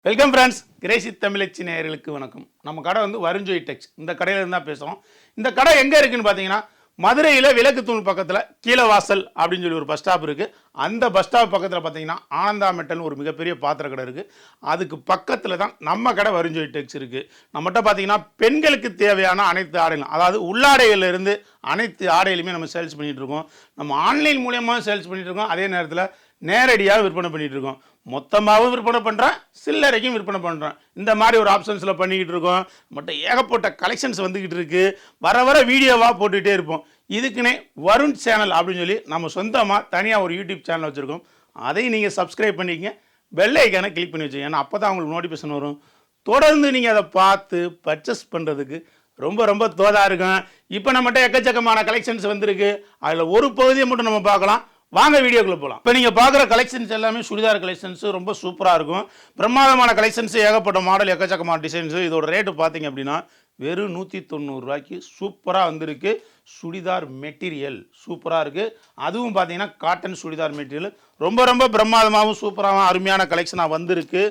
Welcome friends, Crazy தமிழச்சி நேயர்களுக்கு வணக்கம். நம்ம கடை வந்து வருஞ்சோய் டெக்ஸ். இந்த கடையில் இருந்தால் பேசுகிறோம். இந்த கடை எங்கே இருக்குதுன்னு பார்த்தீங்கன்னா, மதுரையில் விளக்கு தூண் பக்கத்தில் கீழவாசல் அப்படின்னு சொல்லி ஒரு பஸ் ஸ்டாப் இருக்குது. அந்த பஸ் ஸ்டாப் பக்கத்தில் பார்த்தீங்கன்னா ஆனந்தா மெட்டல்னு ஒரு மிகப்பெரிய பாத்திர கடை இருக்குது. அதுக்கு பக்கத்தில் தான் நம்ம கடை வருஞ்சோய் டெக்ஸ் இருக்குது. நம்மகிட்ட பார்த்தீங்கன்னா பெண்களுக்கு தேவையான அனைத்து ஆடைகளும், அதாவது உள்ளாடைகளிலிருந்து அனைத்து ஆடைகளுமே நம்ம சேல்ஸ் பண்ணிகிட்டு இருக்கோம். நம்ம ஆன்லைன் மூலியமாக சேல்ஸ் பண்ணிகிட்டு இருக்கோம். அதே நேரத்தில் நேரடியாக விற்பனை பண்ணிகிட்டு இருக்கோம். மொத்தமாகவும் விற்பனை பண்ணுறேன், சில்லறைக்கும் விற்பனை பண்ணுறேன். இந்த மாதிரி ஒரு ஆப்ஷன்ஸில் பண்ணிக்கிட்டு இருக்கோம். மட்டும் ஏகப்பட்ட கலெக்ஷன்ஸ் வந்துக்கிட்டு இருக்குது. வர வர வீடியோவாக போட்டுகிட்டே இருப்போம். இதுக்குன்னே வருண் சேனல் அப்படின்னு சொல்லி நம்ம சொந்தமாக தனியாக ஒரு யூடியூப் சேனல் வச்சுருக்கோம். அதையும் நீங்கள் சப்ஸ்கிரைப் பண்ணிக்கங்க, பெல் ஐக்கானை கிளிக் பண்ணி வச்சுக்கோங்க. ஏன்னா அப்போ தான் உங்களுக்கு நோட்டிஃபிகேஷன் வரும். தொடர்ந்து நீங்கள் அதை பார்த்து பர்ச்சேஸ் பண்ணுறதுக்கு ரொம்ப ரொம்ப தோதாக இருக்கும். இப்போ நம்மகிட்ட எக்கச்சக்கமான கலெக்ஷன்ஸ் வந்திருக்கு. அதில் ஒரு பகுதியை மட்டும் நம்ம பார்க்கலாம். வாங்க வீடியோக்குள்ளே போகலாம். இப்போ நீங்கள் பார்க்குற கலெக்ஷன்ஸ் எல்லாமே சுடிதார் கலெக்ஷன்ஸு ரொம்ப சூப்பராக இருக்கும். பிரமாதமான கலெக்ஷன்ஸு, ஏகப்பட்ட மாடல், எக்கச்சக்கமான டிசைன்ஸு. இதோட ரேட்டு பார்த்தீங்க அப்படின்னா வெறும் 190 ரூபாய்க்கு சூப்பராக வந்திருக்கு. சுடிதார் மெட்டீரியல் சூப்பராக இருக்குது. அதுவும் பார்த்தீங்கன்னா காட்டன் சுடிதார் மெட்டீரியல் ரொம்ப ரொம்ப பிரமாதமாகவும் சூப்பராகவும் அருமையான கலெக்ஷனாக வந்திருக்கு.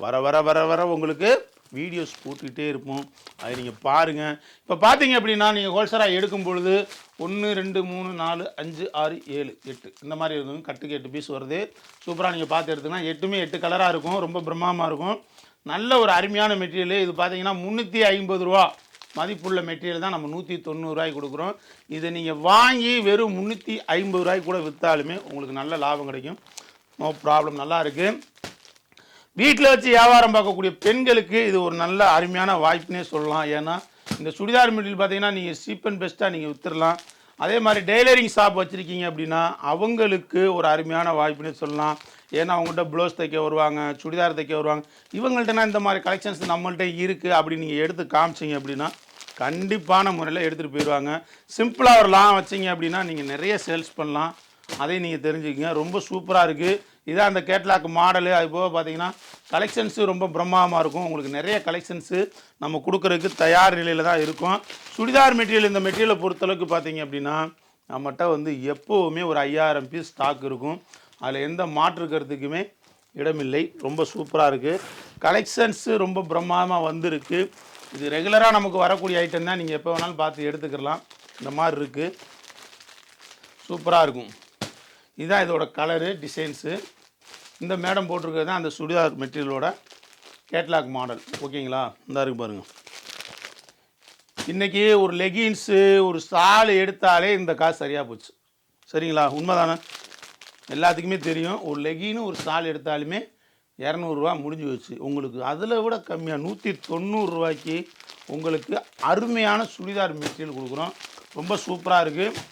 வர வர வர வர உங்களுக்கு வீடியோஸ் போட்டுக்கிட்டே இருப்போம். அதை நீங்கள் பாருங்கள். இப்போ பார்த்தீங்க அப்படின்னா நீங்கள் ஹோல்சேலாக எடுக்கும் பொழுது 1 2 3 4 5 6 7 8 இந்த மாதிரி இருக்கும். கட்டுக்கு 8 பீஸ் வருது. சூப்பராக நீங்கள் பார்த்து எடுத்துங்கன்னா 8மே 8 கலராக இருக்கும். ரொம்ப பிரம்மாண்டமாக இருக்கும். நல்ல ஒரு அருமையான மெட்டீரியல். இது பார்த்தீங்கன்னா 350 ரூபா மதிப்புள்ள மெட்டீரியல் தான் நம்ம 190 ரூபாய்க்கு கொடுக்குறோம். இதை நீங்கள் வாங்கி வெறும் 350 ரூபாய்க்கு கூட விற்றாலுமே உங்களுக்கு நல்ல லாபம் கிடைக்கும். நோ ப்ராப்ளம், நல்லா இருக்குது. வீட்டில் வச்சு வியாபாரம் பார்க்கக்கூடிய பெண்களுக்கு இது ஒரு நல்ல அருமையான வாய்ப்புனே சொல்லலாம். ஏன்னா இந்த சுடிதார் மெட்டீரியல் பார்த்தீங்கன்னா நீங்கள் சீப் அண்ட் பெஸ்ட்டாக நீங்கள் விற்றுடலாம். அதே மாதிரி டெய்லரிங் ஷாப் வச்சுருக்கீங்க அப்படின்னா அவங்களுக்கு ஒரு அருமையான வாய்ப்புனே சொல்லலாம். ஏன்னா அவங்கள்ட்ட ப்ளவுஸ் தைக்க வருவாங்க, சுடிதார் தைக்க வருவாங்க. இவங்கள்ட்டனா இந்த மாதிரி கலெக்ஷன்ஸ் நம்மள்ட்ட இருக்குது அப்படின்னு நீங்கள் எடுத்து காமிச்சிங்க அப்படின்னா கண்டிப்பான முறையில் எடுத்துகிட்டு போயிடுவாங்க. சிம்பிளாக ஒரு லாம் வச்சிங்க அப்படின்னா நீங்கள் நிறைய சேல்ஸ் பண்ணலாம். அதையும் நீங்கள் தெரிஞ்சுக்கங்க. ரொம்ப சூப்பராக இருக்குது. இதான் அந்த கேட்லாக் மாடலு. அது போக பார்த்தீங்கன்னா கலெக்ஷன்ஸு ரொம்ப பிரம்மாண்டமாக இருக்கும். உங்களுக்கு நிறைய கலெக்ஷன்ஸு நம்ம கொடுக்குறதுக்கு தயார் நிலையில் தான் இருக்கும். சுடிதார் மெட்டீரியல், இந்த மெட்டீரியலை பொறுத்தளவுக்கு பார்த்தீங்க அப்படின்னா நம்மகிட்ட வந்து எப்போவுமே ஒரு 5000 பீஸ் ஸ்டாக் இருக்கும். அதில் எந்த மாற்று கருத்துக்குமே இடமில்லை. ரொம்ப சூப்பராக இருக்குது. கலெக்ஷன்ஸு ரொம்ப பிரம்மாண்டமாக வந்திருக்கு. இது ரெகுலராக நமக்கு வரக்கூடிய ஐட்டம் தான். நீங்கள் எப்போ வேணாலும் பார்த்து எடுத்துக்கலாம். இந்த மாதிரி இருக்குது. சூப்பராக இருக்கும். இதுதான் இதோட கலரு, டிசைன்ஸு. இந்த மேடம் போட்டிருக்கிறது தான் அந்த சுடிதார் மெட்டீரியலோட கேட்லாக் மாடல். ஓகேங்களா? இந்த இருக்கு பாருங்கள். இன்றைக்கி ஒரு லெகின்ஸு ஒரு ஷால் எடுத்தாலே இந்த காசு சரியாக போச்சு. சரிங்களா? உண்மைதானே? எல்லாத்துக்குமே தெரியும். ஒரு லெகின்னு ஒரு ஷால் எடுத்தாலுமே 200 ரூபா முடிஞ்சு வச்சு. உங்களுக்கு அதில் விட கம்மியாக 190 ரூபாய்க்கு உங்களுக்கு அருமையான சுடிதார் மெட்டீரியல் கொடுக்குறோம். ரொம்ப சூப்பராக இருக்குது.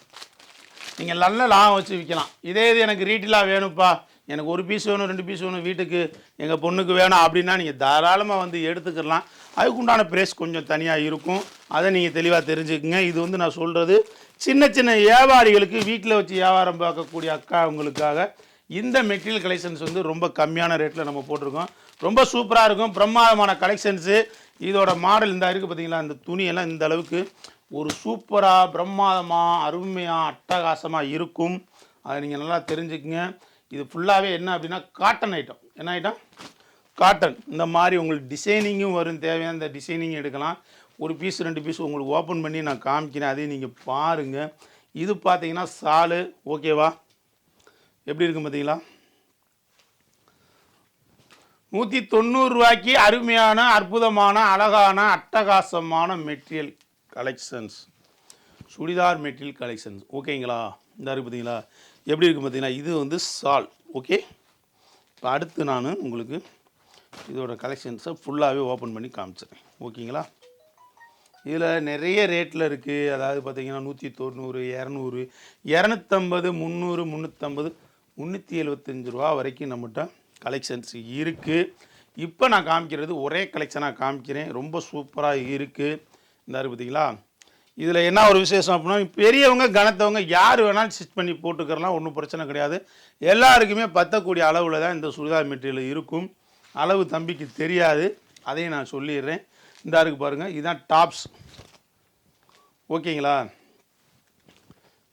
நீங்கள் நல்ல லாபம் வச்சு விற்கலாம். இதே இது எனக்கு ரீட்டெயிலாக வேணும்ப்பா, எனக்கு ஒரு பீஸ் வேணும், 2 பீஸ் வேணும், வீட்டுக்கு எங்கள் பொண்ணுக்கு வேணும் அப்படின்னா நீங்கள் தாராளமாக வந்து எடுத்துக்கலாம். அதுக்குண்டான ப்ரைஸ் கொஞ்சம் தனியாக இருக்கும். அதை நீங்கள் தெளிவாக தெரிஞ்சுக்குங்க. இது வந்து நான் சொல்கிறது சின்ன சின்ன வியாபாரிகளுக்கு, வீட்டில் வச்சு வியாபாரம் பார்க்கக்கூடிய அக்காவங்களுக்காக இந்த மெட்டீரியல் கலெக்ஷன்ஸ் வந்து ரொம்ப கம்மியான ரேட்டில் நம்ம போட்டிருக்கோம். ரொம்ப சூப்பராக இருக்கும். பிரம்மாண்டமான கலெக்ஷன்ஸு. இதோட மாடல் இந்த இருக்குது பார்த்தீங்களா? இந்த துணியெல்லாம் இந்த அளவுக்கு ஒரு சூப்பராக பிரம்மாதமாக அருமையாக அட்டகாசமாக இருக்கும். அதை நீங்கள் நல்லா தெரிஞ்சுக்குங்க. இது ஃபுல்லாகவே என்ன அப்படின்னா காட்டன் ஐட்டம். என்ன ஐட்டம்? காட்டன். இந்த மாதிரி உங்களுக்கு டிசைனிங்கும் வரும். தேவையான இந்த டிசைனிங் எடுக்கலாம். ஒரு பீஸ் 2 பீஸ் உங்களுக்கு ஓப்பன் பண்ணி நான் காமிக்கிறேன். அதையும் நீங்கள் பாருங்கள். இது பார்த்தீங்கன்னா ஷாலு. ஓகேவா? எப்படி இருக்கும் பார்த்தீங்களா? 190 ரூபாய்க்கு அருமையான அற்புதமான அழகான அட்டகாசமான material collections, churidar material collections. ஓகேங்களா? இந்த இருக்குது பார்த்தீங்களா? எப்படி இருக்குது பார்த்தீங்கன்னா? இது வந்து ஷால். ஓகே, இப்போ அடுத்து நான் உங்களுக்கு இதோட கலெக்ஷன்ஸை ஃபுல்லாகவே ஓப்பன் பண்ணி காமிச்சிடுறேன். ஓகேங்களா? இதில் நிறைய ரேட்டில் இருக்குது. அதாவது பார்த்தீங்கன்னா 190, 200, 250, 300, 350, 375 ரூபா வரைக்கும் நம்மகிட்ட கலெக்ஷன்ஸ் இருக்குது. இப்போ நான் காமிக்கிறது ஒரே கலெக்ஷனாக காமிக்கிறேன். ரொம்ப சூப்பராக இருக்குது. இந்த பார்த்தீங்களா? இதில் என்ன ஒரு விசேஷம் அப்படின்னா, பெரியவங்க கனத்தவங்க யார் வேணாலும் ஸ்டிச் பண்ணி போட்டுக்கிறலாம். ஒன்றும் பிரச்சனை கிடையாது. எல்லாருக்குமே பற்றக்கூடிய அளவில் தான் இந்த சுடிதார் மெட்டீரியல் இருக்கும். அளவு தம்பிக்கு தெரியாது, அதையும் நான் சொல்லிடுறேன். இந்த இருக்குது பாருங்கள். இதுதான் டாப்ஸ். ஓகேங்களா?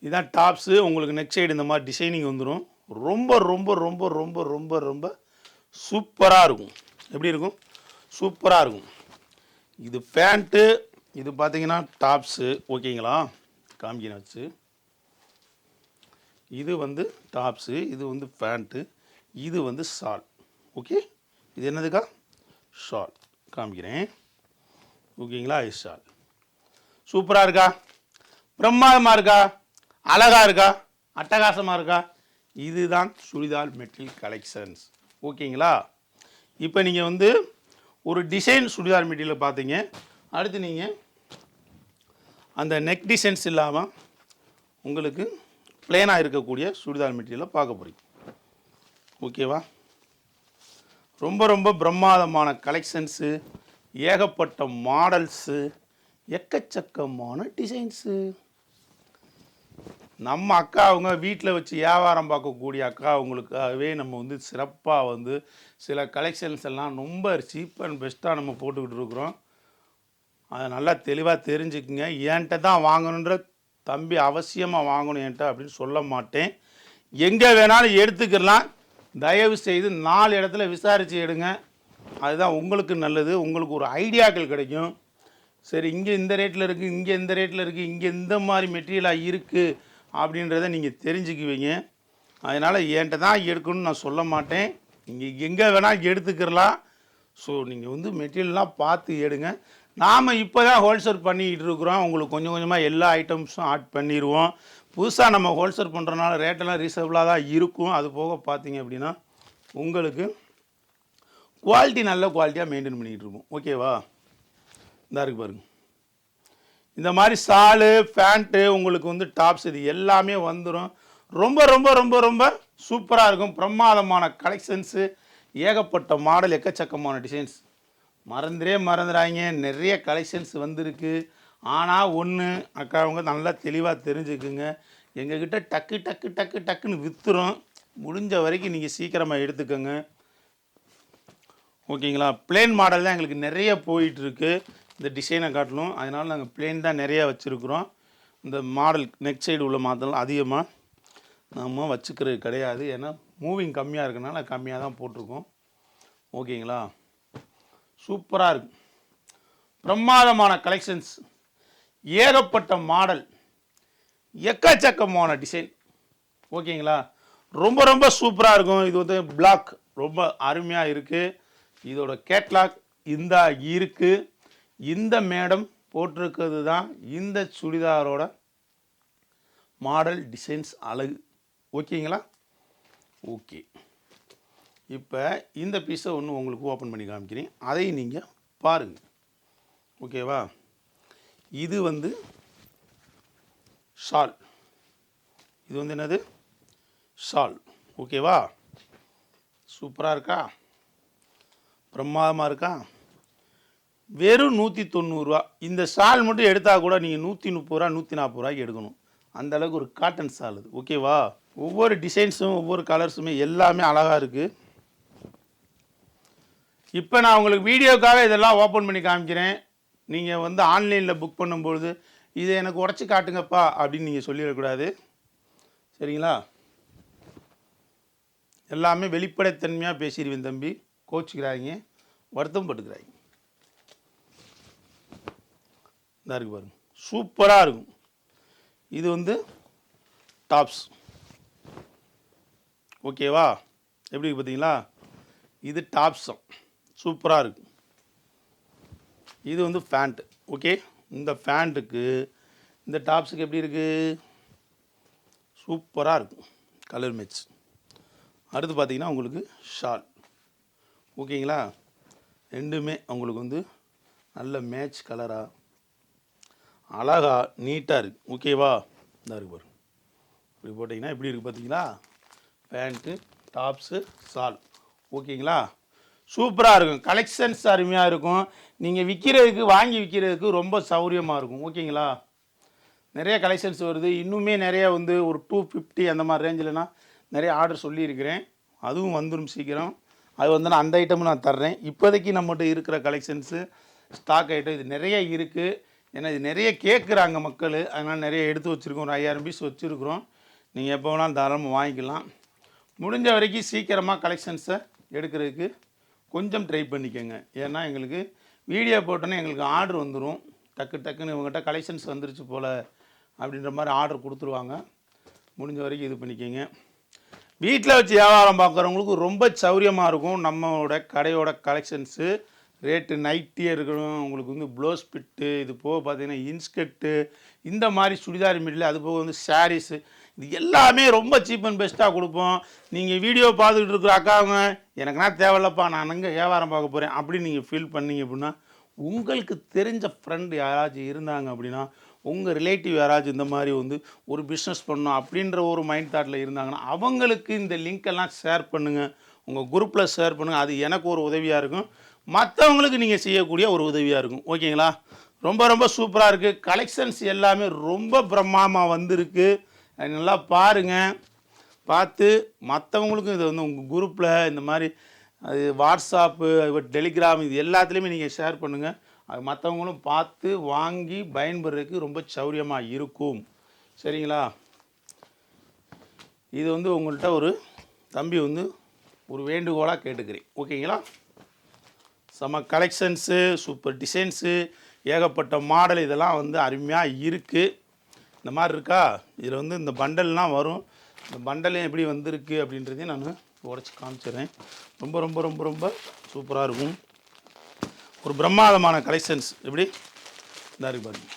இதுதான் டாப்ஸு. உங்களுக்கு நெக் சைடு இந்த மாதிரி டிசைனிங் வந்துடும். ரொம்ப ரொம்ப ரொம்ப ரொம்ப ரொம்ப ரொம்ப சூப்பராக இருக்கும். எப்படி இருக்கும்? சூப்பராக இருக்கும். இது பேண்ட்டு, இது பார்த்தீங்கன்னா டாப்ஸு. ஓகேங்களா? காமிக்கிறேன் வச்சு. இது வந்து டாப்ஸு, இது வந்து பேண்ட்டு, இது வந்து ஷால். ஓகே, இது என்னதுக்கா? ஷால். காமிக்கிறேன். ஓகேங்களா? இது ஷால். சூப்பராக இருக்கா? பிரமாதமாக இருக்கா? அழகாக இருக்கா? அட்டகாசமாக இருக்கா? இதுதான் சுடிதார் மெட்டீரியல் கலெக்ஷன்ஸ். ஓகேங்களா? இப்போ நீங்கள் வந்து ஒரு டிசைன் சுடிதார் மெட்டீரியல் பார்த்தீங்க. அடுத்து நீங்கள் அந்த நெக் டிசைன்ஸ் இல்லாமல் உங்களுக்கு பிளேனாக இருக்கக்கூடிய சுடிதார் மெட்டீரியலை பார்க்க போகிறீங்க. ஓகேவா? ரொம்ப ரொம்ப பிரமாதமான கலெக்ஷன்ஸு, ஏகப்பட்ட மாடல்ஸு, எக்கச்சக்கமான டிசைன்ஸு. நம்ம அக்கா அவங்க வீட்டில் வச்சு வியாபாரம் பார்க்கக்கூடிய அக்கா அவங்களுக்காகவே நம்ம வந்து சிறப்பாக வந்து சில கலெக்ஷன்ஸ் எல்லாம் ரொம்ப சீப் அண்ட் பெஸ்ட்டாக நம்ம போட்டுக்கிட்டு இருக்கிறோம். அதை நல்லா தெளிவாக தெரிஞ்சுக்குங்க. என்கிட்ட தான் வாங்கணுன்ற தம்பி அவசியமாக வாங்கணும் என்கிட்ட அப்படின்னு சொல்ல மாட்டேன். எங்கே வேணாலும் எடுத்துக்கலாம். தயவு செய்து 4 இடத்துல விசாரித்து எடுங்க. அதுதான் உங்களுக்கு நல்லது. உங்களுக்கு ஒரு ஐடியாக்கள் கிடைக்கும். சரி, இங்கே இந்த ரேட்டில் இருக்குது, இங்கே இந்த ரேட்டில் இருக்குது, இங்கே இந்த மாதிரி மெட்டீரியலாக இருக்குது அப்படின்றத நீங்கள் தெரிஞ்சுக்குவீங்க. அதனால் என்கிட்ட தான் எடுக்கணும்னு நான் சொல்ல மாட்டேன். நீங்கள் எங்கே வேணால் எடுத்துக்கிறலாம். ஸோ நீங்கள் வந்து மெட்டீரியல்லாம் பார்த்து எடுங்க. நாம் இப்போ தான் ஹோல்சேல் பண்ணிக்கிட்டு இருக்கிறோம். உங்களுக்கு கொஞ்சம் கொஞ்சமாக எல்லா ஐட்டம்ஸும் ஆட் பண்ணிடுவோம். புதுசாக நம்ம ஹோல்சேல் பண்ணுறதுனால ரேட்டெல்லாம் ரீசனபிளாக தான் இருக்கும். அது போக பார்த்தீங்க அப்படின்னா உங்களுக்கு குவாலிட்டி நல்ல குவாலிட்டியாக மெயின்டைன் பண்ணிக்கிட்டு இருக்கோம். ஓகேவா? இந்த இருக்குது பாருங்கள். இந்த மாதிரி ஷாலு, பேண்ட்டு, உங்களுக்கு வந்து டாப்ஸ், இது எல்லாமே வந்துடும். ரொம்ப ரொம்ப ரொம்ப ரொம்ப சூப்பராக இருக்கும். பிரமாதமான கலெக்ஷன்ஸு, ஏகப்பட்ட மாடல், எக்கச்சக்கமான டிசைன்ஸ். மறந்துடாங்க, நிறைய கலெக்ஷன்ஸ் வந்திருக்கு. ஆனால் ஒன்று அக்கா அவங்க நல்லா தெளிவாக தெரிஞ்சுக்குங்க. எங்ககிட்ட டக்கு டக்கு டக்கு டக்குன்னு விற்றுரும். முடிஞ்ச வரைக்கும் நீங்கள் சீக்கிரமாக எடுத்துக்கோங்க. ஓகேங்களா? பிளேன் மாடல் தான் எங்களுக்கு நிறைய போயிட்டுருக்கு. இந்த டிசைனை காட்டணும். அதனால் நாங்கள் பிளேன் தான் நிறையா வச்சுருக்குறோம். இந்த மாடல் நெக் சைடு உள்ள மாடல் அதிகமாக நம்ம வச்சுக்கிறது கிடையாது. ஏன்னா மூவிங் கம்மியாக இருக்கனால கம்மியாக தான் போட்டிருக்கோம். ஓகேங்களா? சூப்பராக இருக்கும். பிரமாதமான கலெக்ஷன்ஸ், ஏகப்பட்ட மாடல், எக்கச்சக்கமான டிசைன். ஓகேங்களா? ரொம்ப ரொம்ப சூப்பராக இருக்கும். இது வந்து பிளாக் ரொம்ப அருமையாக இருக்குது. இதோட கேட்லாக் இந்த இருக்குது. இந்த மேடம் போட்டிருக்கிறது தான் இந்த சுடிதாரோட மாடல் டிசைன்ஸ் அழகு. ஓகேங்களா? ஓகே, இப்போ இந்த பீஸை ஒன்று உங்களுக்கு ஓப்பன் பண்ணி காமிக்கிறேன். அதை நீங்கள் பாருங்கள். ஓகேவா? இது வந்து ஷால். இது வந்து என்னது? ஷால். ஓகேவா? சூப்பராக இருக்கா? பிரமாதமாக இருக்கா? வெறும் 190 ரூபா. இந்த ஷால் மட்டும் எடுத்தால் கூட நீங்கள் 130 ரூபா 140 ரூபாய்க்கு எடுக்கணும். அந்தளவுக்கு ஒரு காட்டன் ஷால் இது. ஓகேவா? ஒவ்வொரு டிசைன்ஸும் ஒவ்வொரு கலர்ஸுமே எல்லாமே அழகாக இருக்குது. இப்போ நான் உங்களுக்கு வீடியோக்காக இதெல்லாம் ஓப்பன் பண்ணி காமிக்கிறேன். நீங்கள் வந்து ஆன்லைனில் புக் பண்ணும்பொழுது இதை எனக்கு உடச்சி காட்டுங்கப்பா அப்படின்னு நீங்கள் சொல்லிடக்கூடாது. சரிங்களா? எல்லாமே வெளிப்படைத்தன்மையாக பேசிடுவேன் தம்பி. கோச்சிக்கிறாங்க, வருத்தம் பட்டுக்கிறாங்க. இதாக இருக்குது பாருங்கள், சூப்பராக இருக்கும். இது வந்து டாப்ஸ். ஓகேவா? எப்படி பார்த்தீங்களா? இது டாப்ஸும் சூப்பராக இருக்கும். இது வந்து பேண்ட்டு. ஓகே, இந்த பேண்ட்டுக்கு இந்த டாப்ஸுக்கு எப்படி இருக்குது? சூப்பராக இருக்கும், கலர் மேட்ச். அடுத்து பார்த்தீங்கன்னா உங்களுக்கு ஷால். ஓகேங்களா? ரெண்டுமே உங்களுக்கு வந்து நல்ல மேட்ச் கலராக அழகா நீட்டாக இருக்குது. ஓகேவா? இந்த இருக்கு பாருங்க, இப்படி போட்டிங்கன்னா எப்படி இருக்குது பார்த்தீங்களா? Pant, tops, shawl. ஓகேங்களா? சூப்பராக இருக்கும். கலெக்ஷன்ஸ் அருமையாக இருக்கும். நீங்கள் விற்கிறதுக்கு வாங்கி விற்கிறதுக்கு ரொம்ப சௌரியமாக இருக்கும். ஓகேங்களா? நிறைய கலெக்ஷன்ஸ் வருது. இன்னுமே நிறைய வந்து ஒரு 250 அந்த மாதிரி ரேஞ்சில்னா நிறைய ஆர்டர் சொல்லியிருக்கிறேன். அதுவும் வந்துடும் சீக்கிரம். அது வந்து நான் அந்த ஐட்டமும் நான் தர்றேன். இப்போதைக்கு நம்மகிட்ட இருக்கிற கலெக்ஷன்ஸு ஸ்டாக் ஐட்டம் இது நிறைய இருக்குது. ஏன்னா இது நிறைய கேட்குறாங்க மக்கள். அதனால் நிறைய எடுத்து வச்சுருக்கோம். ஒரு 5000 பீஸ் வச்சுருக்குறோம். நீங்கள் எப்போ வேணாலும் தாராளமாக வாங்கிக்கலாம். முடிஞ்ச வரைக்கும் சீக்கிரமாக கலெக்ஷன்ஸை எடுக்கிறதுக்கு கொஞ்சம் ட்ரை பண்ணிக்கோங்க. ஏன்னா எங்களுக்கு வீடியோ போட்டோன்னே எங்களுக்கு ஆர்டர் வந்துடும். டக்குன்னு இவங்ககிட்ட கலெக்ஷன்ஸ் வந்துருச்சு போல் அப்படின்ற மாதிரி ஆர்டர் கொடுத்துருவாங்க. முடிஞ்ச வரைக்கும் இது பண்ணிக்கோங்க. வீட்டில் வச்சு வியாபாரம் பார்க்குறவங்களுக்கு ரொம்ப சௌரியமாக இருக்கும். நம்மளோட கடையோட கலெக்ஷன்ஸு ரேட்டு நைட்டியே இருக்கணும். உங்களுக்கு வந்து ப்ளவுஸ் பிட்டு, இது போக பார்த்தீங்கன்னா இன்ஸ்கர்ட்டு, இந்த மாதிரி சுடிதார் மெட்டீரியல், அது போக வந்து சாரீஸு, இது எல்லாமே ரொம்ப சீப் அண்ட் பெஸ்ட்டாக கொடுப்போம். நீங்கள் வீடியோ பார்த்துக்கிட்டு இருக்கிற அக்காவங்க எனக்குனா தேவையில்லப்பா, நான் அங்கே வியாபாரம் பார்க்க போகிறேன் அப்படின்னு நீங்கள் ஃபீல் பண்ணீங்க அப்படின்னா, உங்களுக்கு தெரிஞ்ச ஃப்ரெண்டு யாராச்சும் இருந்தாங்க அப்படின்னா, உங்கள் ரிலேட்டிவ் யாராச்சும் இந்த மாதிரி வந்து ஒரு பிஸ்னஸ் பண்ணணும் அப்படின்ற ஒரு மைண்ட் தாட்டில் இருந்தாங்கன்னா அவங்களுக்கு இந்த லிங்க்கெல்லாம் ஷேர் பண்ணுங்கள். உங்கள் குரூப்பில் ஷேர் பண்ணுங்கள். அது எனக்கு ஒரு உதவியாக இருக்கும், மற்றவங்களுக்கு நீங்கள் செய்யக்கூடிய ஒரு உதவியாக இருக்கும். ஓகேங்களா? ரொம்ப ரொம்ப சூப்பராக இருக்குது. கலெக்ஷன்ஸ் எல்லாமே ரொம்ப பிரம்மாண்டமாக வந்திருக்கு. நல்லா பாருங்கள். பார்த்து மற்றவங்களுக்கும் இதை வந்து உங்கள் குரூப்பில் இந்த மாதிரி அது வாட்ஸ்அப்பு, டெலிகிராம், இது எல்லாத்துலேயுமே நீங்கள் ஷேர் பண்ணுங்கள். அது மற்றவங்களும் பார்த்து வாங்கி பயன்படுறதுக்கு ரொம்ப சௌரியமாக இருக்கும். சரிங்களா? இது வந்து உங்கள்கிட்ட ஒரு தம்பி வந்து ஒரு வேண்டுகோளாக கேட்டுக்கிறேன். ஓகேங்களா? செம கலெக்ஷன்ஸு, சூப்பர் டிசைன்ஸு, ஏகப்பட்ட மாடல், இதெல்லாம் வந்து அருமையாக இருக்குது. இந்த மாதிரி இருக்கா? இதில் வந்து இந்த பண்டல்லாம் வரும். இந்த பண்டலும் எப்படி வந்திருக்கு அப்படின்றதையும் நான் உடச்சி காமிச்சிடுறேன். ரொம்ப ரொம்ப ரொம்ப ரொம்ப சூப்பராக இருக்கும். ஒரு பிரம்மாண்டமான கலெக்ஷன்ஸ் எப்படி இந்த இருக்கு பாருங்க.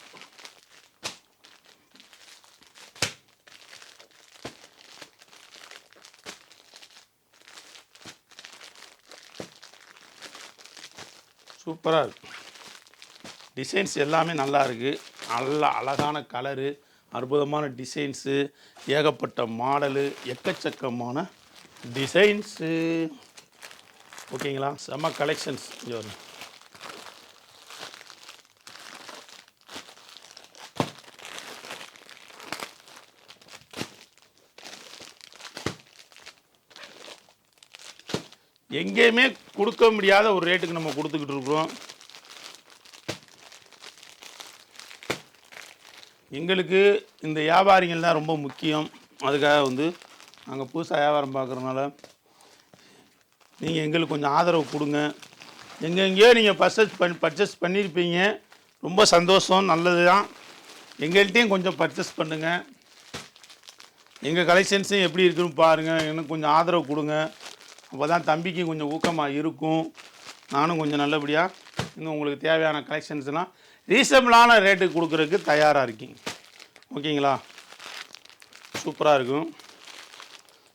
சூப்பராக இருக்கு. டிசைன்ஸ் எல்லாமே நல்லா இருக்குது. நல்லா அழகான கலரு, அற்புதமான டிசைன்ஸு, ஏகப்பட்ட மாடலு, எக்கச்சக்கமான டிசைன்ஸு. ஓகேங்களா? செம்ம கலெக்ஷன்ஸ். இங்கே வரும். எங்கேயுமே கொடுக்க முடியாத ஒரு ரேட்டுக்கு நம்ம கொடுத்துக்கிட்டு இருக்கிறோம். எங்களுக்கு இந்த வியாபாரிகள் தான் ரொம்ப முக்கியம். அதுக்காக வந்து நாங்கள் புதுசாக வியாபாரம் பார்க்குறதுனால நீங்கள் எங்களுக்கு கொஞ்சம் ஆதரவு கொடுங்க. எங்கெங்கேயோ நீங்கள் பர்ச்சேஸ் பண்ணியிருப்பீங்க, ரொம்ப சந்தோஷம், நல்லது தான். எங்கள்கிட்டையும் கொஞ்சம் பர்ச்சேஸ் பண்ணுங்கள். எங்கள் கலெக்ஷன்ஸும் எப்படி இருக்குன்னு பாருங்கள். எனக்கு கொஞ்சம் ஆதரவு கொடுங்க. அப்போ தான் தம்பிக்கு கொஞ்சம் ஊக்கமாக இருக்கும். நானும் கொஞ்சம் நல்லபடியாக இன்னும் உங்களுக்கு தேவையான கலெக்ஷன்ஸ்லாம் ரீசனபிளான ரேட்டுக்கு கொடுக்குறதுக்கு தயாராக இருக்கீங்க. ஓகேங்களா? சூப்பராக இருக்கும்.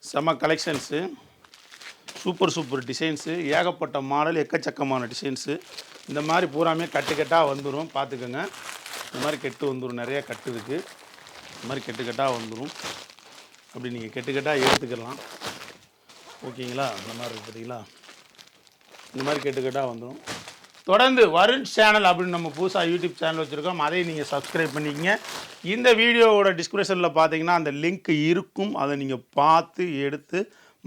செம்ம கலெக்ஷன்ஸு, சூப்பர் டிசைன்ஸு, ஏகப்பட்ட மாடல், எக்கச்சக்கமான டிசைன்ஸு. இந்த மாதிரி பூராமே கட்டாக வந்துடும். பார்த்துக்கோங்க. இந்த மாதிரி கெட்டு வந்துடும். நிறையா கட்டு இருக்குது. இந்த மாதிரி கட்டாக வந்துடும். அப்படி நீங்கள் கட்டாக எடுத்துக்கலாம். ஓகேங்களா? இந்த மாதிரி இருக்குது பார்த்தீங்களா? இந்த மாதிரி கட்டாக வந்துடும். தொடர்ந்து வருண் சேனல் அப்படின்னு நம்ம புதுசாக யூடியூப் சேனல் வச்சுருக்கோம். அதை நீங்கள் சப்ஸ்கிரைப் பண்ணிக்கங்க. இந்த வீடியோவோட டிஸ்கிரிப்ஷனில் பார்த்தீங்கன்னா அந்த லிங்க் இருக்கும். அதை நீங்கள் பார்த்து எடுத்து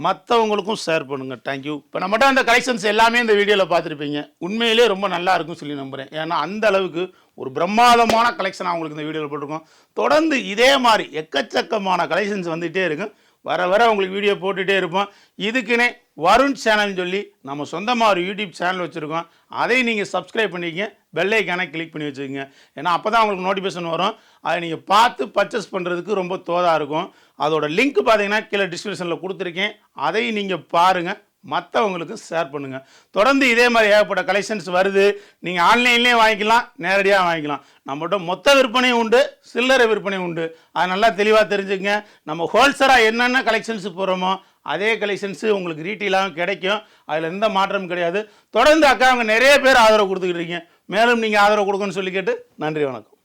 மற்றவங்களுக்கும் ஷேர் பண்ணுங்கள். தேங்க்யூ. இப்போ நம்மகிட்ட அந்த கலெக்ஷன்ஸ் எல்லாமே இந்த வீடியோவில் பார்த்துருப்பீங்க. உண்மையிலே ரொம்ப நல்லா இருக்கும்னு சொல்லி நம்புகிறேன். ஏன்னா அந்த அளவுக்கு ஒரு பிரம்மாண்டமான கலெக்ஷன் அவங்களுக்கு இந்த வீடியோவில் போட்டிருக்கோம். தொடர்ந்து இதே மாதிரி எக்கச்சக்கமான கலெக்ஷன்ஸ் வந்துகிட்டே இருக்கும். வர உங்களுக்கு வீடியோ போட்டுகிட்டே இருப்போம். இதுக்குன்னே வருண் சேனல்னு சொல்லி நம்ம சொந்தமாக ஒரு யூடியூப் சேனல் வச்சுருக்கோம். அதை நீங்கள் சப்ஸ்கிரைப் பண்ணிக்கங்க. பெல் ஐக்கானை கிளிக் பண்ணி வச்சுக்கோங்க. ஏன்னா அப்போ தான் உங்களுக்கு நோட்டிஃபிகேஷன் வரும். அதை நீங்கள் பார்த்து பர்ச்சேஸ் பண்ணுறதுக்கு ரொம்ப தோதாக இருக்கும். அதோட லிங்க் பார்த்தீங்கன்னா கீழே டிஸ்கிரிப்ஷனில் கொடுத்துருக்கேன். அதை நீங்கள் பாருங்கள், மற்றவங்களுக்கு ஷேர் பண்ணுங்கள். தொடர்ந்து இதே மாதிரி ஏகப்பட்ட கலெக்ஷன்ஸ் வருது. நீங்கள் ஆன்லைன்லேயே வாங்கிக்கலாம், நேரடியாக வாங்கிக்கலாம். நம்மகிட்ட மொத்த விற்பனையும் உண்டு, சில்லறை விற்பனையும் உண்டு. அதை நல்லா தெளிவாக தெரிஞ்சுக்கங்க. நம்ம ஹோல்சேலாக என்னென்ன கலெக்ஷன்ஸ் போகிறோமோ அதே கலெக்ஷன்ஸு உங்களுக்கு ரீட்டெயிலாகவும் கிடைக்கும். அதில் எந்த மாற்றமும் கிடையாது. தொடர்ந்து அக்கா அவங்க நிறைய பேர் ஆதரவு கொடுத்துக்கிட்டு இருக்கீங்க. மேலும் நீங்கள் ஆதரவு கொடுக்கணும்னு சொல்லி கேட்டு நன்றி, வணக்கம்.